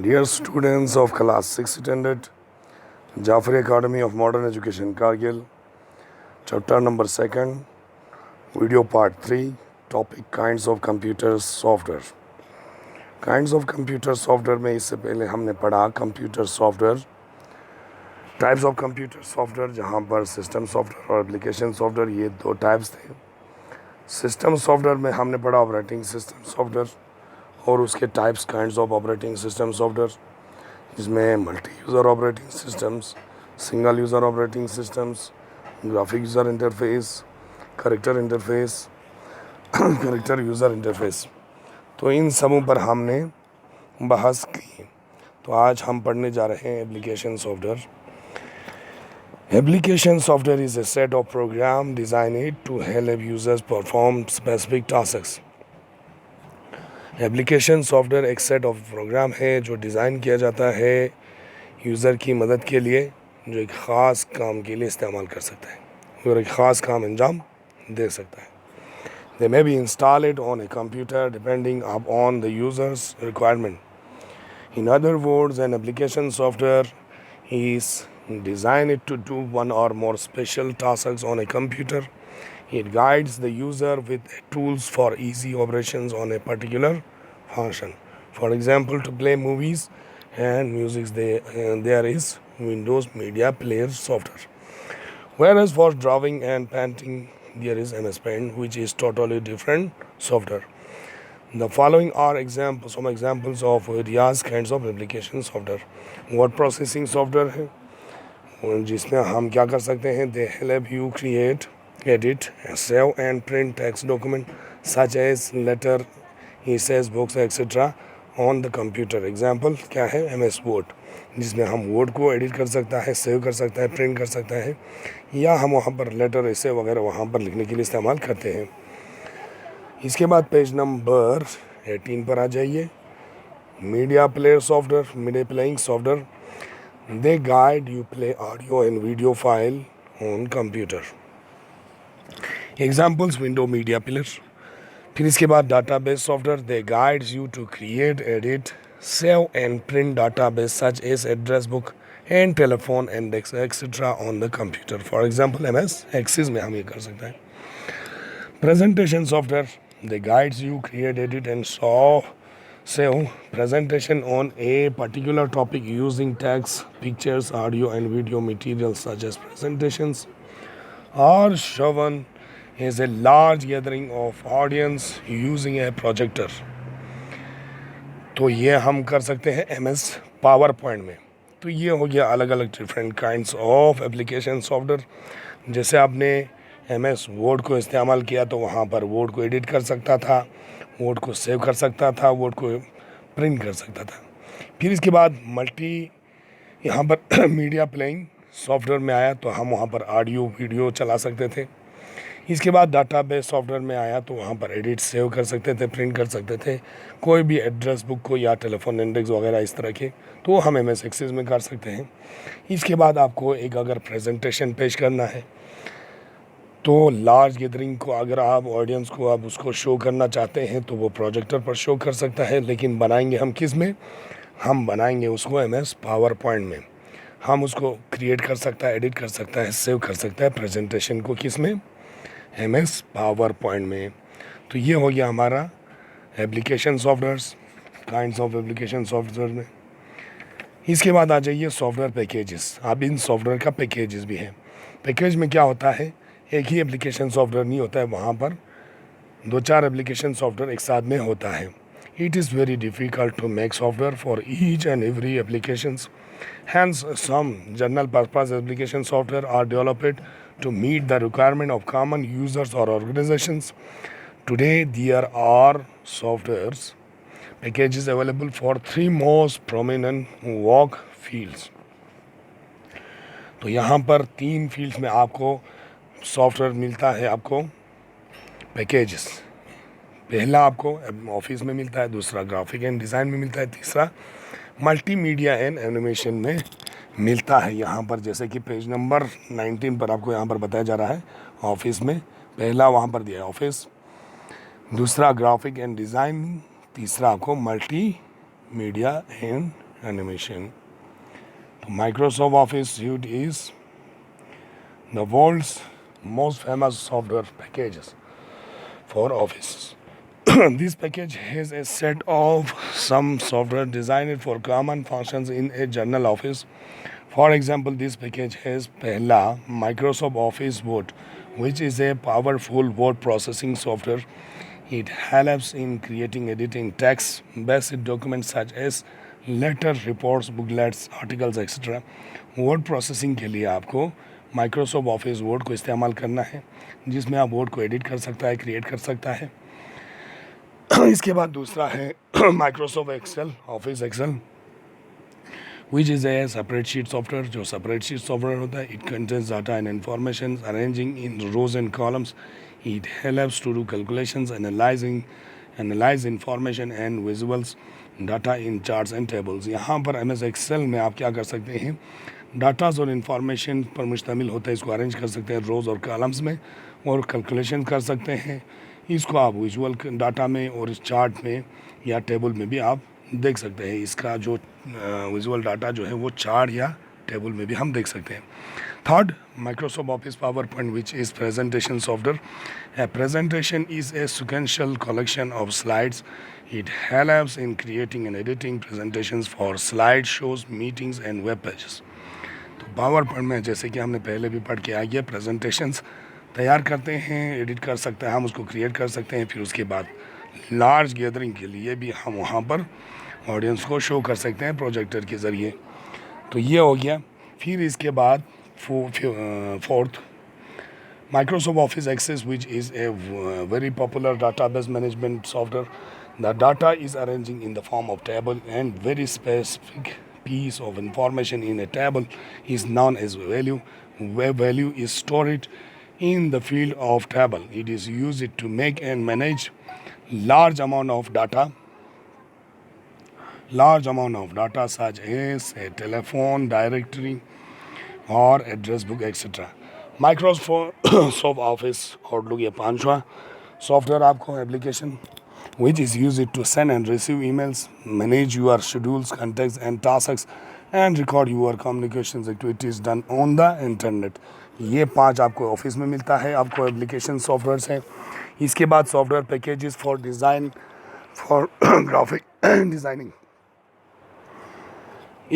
Dear students of class 6 attended Jafri Academy of Modern Education Kargil, chapter number 2, video part 3, topic kinds of computer software. Kinds of computer software में इससे पहले हमने पढ़ा computer software, types of computer software, जहाँ पर system software और application software ये दो टाइप्स थे। सिस्टम सॉफ्टवेयर में हमने पढ़ा ऑपरेटिंग सिस्टम सॉफ्टवेयर और उसके types kinds of operating system software, जिसमें multi user operating systems, single user operating systems, graphic user interface, character interface, character user interface. तो इन सबों पर हमने बहस की। तो आज हम पढ़ने जा रहे हैं application software. Application software is a set of program designed to help users perform specific tasks. Application software एक सेट ऑफ प्रोग्राम है जो डिज़ाइन किया जाता है यूज़र की मदद के लिए, जो एक ख़ास काम के लिए इस्तेमाल कर सकता है और एक ख़ास काम अंजाम दे सकता है। They may be installed on a computer depending upon the user's requirement. In other words, an application software is designed to do one or more special tasks on a computer. It guides the user with tools for easy operations on a particular function. For example, to play movies and music, there is Windows Media Player software. Whereas for drawing and painting, there is MS Paint, which is totally different software. The following are some examples of various kinds of application software. Word processing software है, जिसमें हम क्या कर सकते हैं, they help you create, edit, save and print text document such as letter, essays, books, etc. on the computer. Example क्या है, MS Word, जिसमें हम वर्ड को एडिट कर सकता है, सेव कर सकता है, प्रिंट कर सकता है, या हम वहाँ पर लेटर ऐसे वगैरह वहाँ पर लिखने के लिए इस्तेमाल करते हैं। इसके बाद पेज नंबर 18 पर आ जाइए। Media player software, media playing software, they guide you play audio and video file on computer. Examples window media player. फिर इसके बाद database software, they guides you to create, edit, save and print database such as address book and telephone index etcetera on the computer. For example MS Access में हम ये कर सकते हैं। Presentation software, they guides you create, edit and save presentation on a particular topic using text, pictures, audio and video materials such as presentations are shown as a large gathering of audience using a projector. तो ये हम कर सकते हैं MS power point में। तो ये हो गया अलग अलग different kinds of application software. जैसे आपने MS वर्ड को इस्तेमाल किया तो वहाँ पर वर्ड को एडिट कर सकता था, वर्ड को सेव कर सकता था, वर्ड को प्रिंट कर सकता था। फिर इसके बाद मल्टी यहाँ पर मीडिया प्लेइंग सॉफ्टवेयर में आया तो हम वहाँ पर ऑडियो वीडियो चला सकते थे। इसके बाद डाटाबेस सॉफ्टवेयर में आया तो वहाँ पर एडिट, सेव कर सकते थे, प्रिंट कर सकते थे, कोई भी एड्रेस बुक को या टेलीफोन इंडेक्स वगैरह इस तरह के, तो हम MS एक्सेस में कर सकते हैं। इसके बाद आपको एक अगर प्रेजेंटेशन पेश करना है तो लार्ज गैदरिंग को अगर आप ऑडियंस को आप उसको शो करना चाहते हैं तो वो प्रोजेक्टर पर शो कर सकता है, लेकिन बनाएंगे हम किस में, हम बनाएंगे उसको MS पावर पॉइंट में। हम उसको क्रिएट कर सकता है, एडिट कर सकता है, सेव कर सकता है प्रेजेंटेशन को किस में, MS पावर पॉइंट में। तो ये हो गया हमारा application softwares, kinds of application software में। इसके बाद आ जाइए सॉफ्टवेयर पैकेजेस। अब इन सॉफ्टवेयर का पैकेजेस भी है। पैकेज में क्या होता है, एक ही एप्लीकेशन सॉफ्टवेयर नहीं होता है, वहाँ पर 2-4 एप्लीकेशन सॉफ्टवेयर एक साथ में होता है। It is very difficult to make software for each and every applications, hence some general purpose application software are developed to meet the requirement of common users or organizations. Today, there are softwares packages available for 3 most prominent work fields. तो यहाँ पर 3 fields में आपको software मिलता है, आपको packages. पहला आपको ऑफिस में मिलता है, दूसरा ग्राफिक एंड डिज़ाइन में मिलता है, तीसरा मल्टीमीडिया एंड एनिमेशन में मिलता है। यहाँ पर जैसे कि पेज नंबर 19 पर आपको यहाँ पर बताया जा रहा है, ऑफिस में पहला वहाँ पर दिया है ऑफिस, दूसरा ग्राफिक एंड डिज़ाइन, तीसरा आपको multimedia and animation. Microsoft Office Suite is the world's most famous software packages for Office. This package has a set of some software designed for common functions in a general office. For example, this package has Pehla Microsoft Office Word, which is a powerful word processing software. It helps in creating, editing text-based documents such as letter, reports, booklets, articles etcetera. Word processing के लिए आपको Microsoft office word को इस्तेमाल करना है, जिसमें आप word को एडिट कर सकता है, क्रिएट कर सकता है. इसके बाद दूसरा है Microsoft Excel, Office Excel, which is a separate sheet software. जो सेपरेट शीट सॉफ्टवेयर होता है, it contains data and information arranging in rows and columns. It helps to do calculations, analyse information and visuals, data in charts and tables. यहाँ पर MS Excel में आप क्या कर सकते हैं, डाटाज और इन्फॉर्मेशन पर मुश्तमिल होता है. इसको अरेंज कर सकते हैं रोज़ और कॉलम्स में और कैलकुलेशन कर सकते हैं. इसको आप विजुअल डाटा में और इस चार्ट में या टेबल में भी आप देख सकते हैं. इसका जो विजुअल डाटा जो है वो चार्ट या टेबल में भी हम देख सकते हैं. Third, Microsoft office power point, which is presentation software. A presentation is a sequential collection of slides. It helps in creating and editing presentations for slideshows, meetings and web pages. तो power point में जैसे कि हमने पहले भी पढ़ के आइए, प्रेजेंटेशंस तैयार करते हैं, एडिट कर सकते हैं, हम उसको क्रिएट कर सकते हैं. फिर उसके बाद लार्ज गैदरिंग के लिए भी हम वहाँ पर ऑडियंस को शो कर सकते हैं प्रोजेक्टर के ज़रिए. तो ये हो गया. फिर इसके बाद fourth, Microsoft Office Access, which is a very popular database management software. The data is arranging in the form of table, and very specific piece of information in a table is known as value. Where value is stored in the field of table. It is used to make and manage large amount of data such as a telephone directory or address book, etc. Microsoft Office Outlook ये पांचवा software आपको application, which is use to send and receive emails, manage your schedules, contacts and tasks and record your communication activities done on the internet. ये 5 आपको office में मिलता है, आपको application software है. इसके बाद software packages for design, for graphic designing.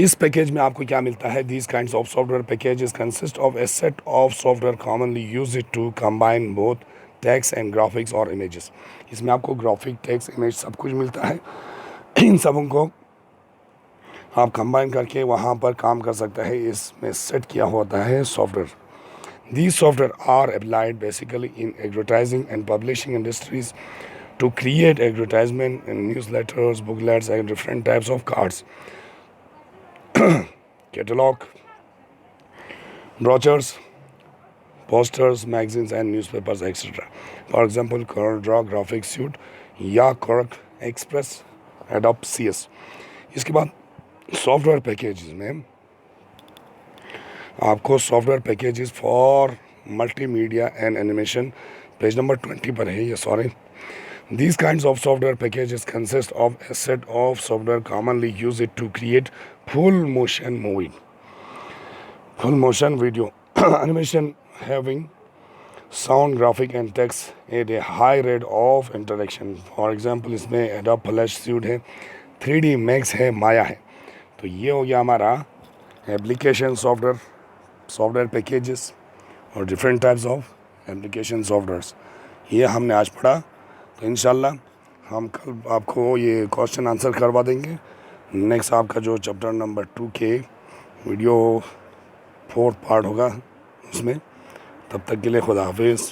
इस पैकेज में आपको क्या मिलता है, these kinds of software packages consist of a set of software commonly use to combine both text and graphics और इमेजेस. इसमें आपको ग्राफिक, टेक्स्ट, इमेज सब कुछ मिलता है. इन सबों को आप कंबाइन करके वहाँ पर काम कर सकते हैं. इसमें सेट किया होता है software. These software are applied basically in advertising and publishing industries to create advertisement and news letters, booklets and different types of cards, catalog, brochures, posters, magazines and newspapers, etc. For example, CorelDRAW graphics suite या Corel Express, Adobe CS. इसके बाद software packages में आपको software packages for multimedia and animation, page number 20 पर है ये, sorry. These kinds of software packages consist of a set of software commonly used to create full motion video animation having sound, graphic and text at a high rate of interaction. For example, इसमें Adobe Flash Suite है, 3D Max है, Maya है. तो ये हो गया हमारा application software packages और different types of application softwares. ये हमने आज पढ़ा. तो इंशाल्लाह हम कल आपको ये क्वेश्चन आंसर करवा देंगे. नेक्स्ट आपका जो चैप्टर नंबर 2 के वीडियो 4th पार्ट होगा उसमें. तब तक के लिए खुदा हाफिज़.